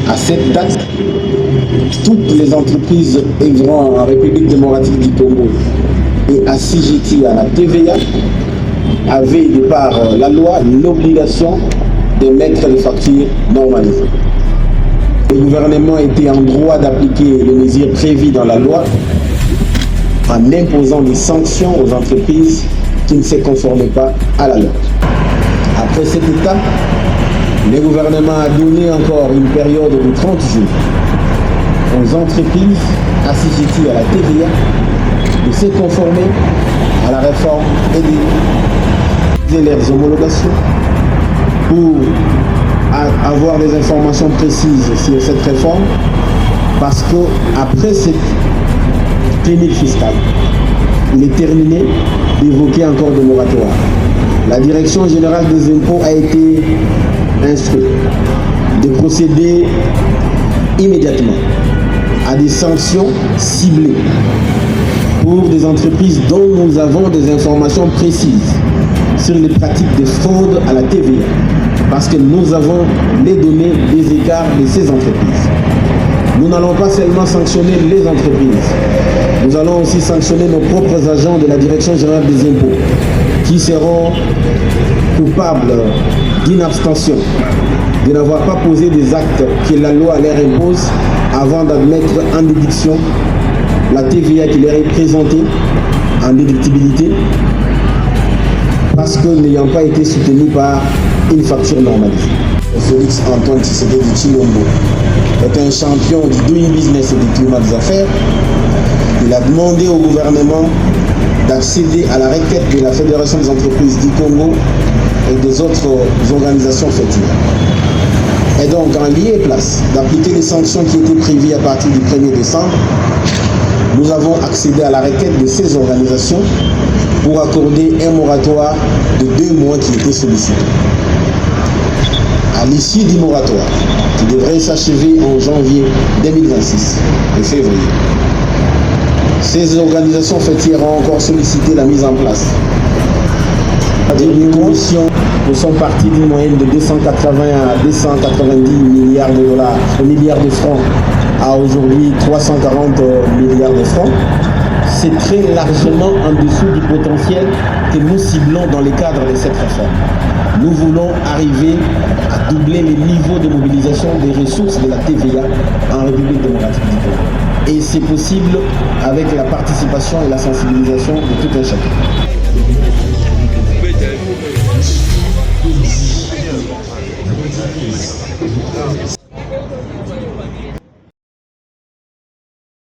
À cette date, toutes les entreprises œuvrant en République démocratique du Congo et assujetties à la TVA avaient, de par la loi, l'obligation de mettre les factures normalisées. Le gouvernement était en droit d'appliquer les mesures prévues dans la loi en imposant des sanctions aux entreprises qui ne se conformaient pas à la loi. Après cette étape, le gouvernement a donné encore une période de 30 jours aux entreprises assujetties à la TVA de se conformer à la réforme et de leurs homologations pour avoir des informations précises sur cette réforme, parce qu'après cette pénible fiscale, il est terminé d'évoquer encore de moratoire. La Direction générale des impôts a été instruite de procéder immédiatement à des sanctions ciblées pour des entreprises dont nous avons des informations précises sur les pratiques de fraude à la TVA, parce que nous avons les données des écarts de ces entreprises. Nous n'allons pas seulement sanctionner les entreprises, nous allons aussi sanctionner nos propres agents de la Direction générale des impôts qui seront coupables d'inabstention, de n'avoir pas posé des actes que la loi leur impose avant d'admettre en déduction la TVA qui leur est présentée en déductibilité, parce que n'ayant pas été soutenu par une facture normalisée. Félix Antoine Tshisekedi Tshilombo est un champion du doing business et du climat des affaires. Il a demandé au gouvernement d'accéder à la requête de la Fédération des entreprises du Congo et des autres organisations fêtières. Et donc, en lieu et place d'appliquer les sanctions qui étaient prévues à partir du 1er décembre, nous avons accédé à la requête de ces organisations pour accorder un moratoire de 2 mois qui était sollicité. À l'issue du moratoire, qui devrait s'achever en janvier 2026 et février, ces organisations fêtières ont encore sollicité la mise en place d'une commission pour son parti d'une moyenne de 280 à 290 milliards de dollars, milliards de francs, à aujourd'hui 340 milliards de francs. C'est très largement en dessous du potentiel que nous ciblons dans le cadre de cette réforme. Nous voulons arriver à doubler les niveaux de mobilisation des ressources de la TVA en République démocratique du Congo. Et c'est possible avec la participation et la sensibilisation de tout un chacun.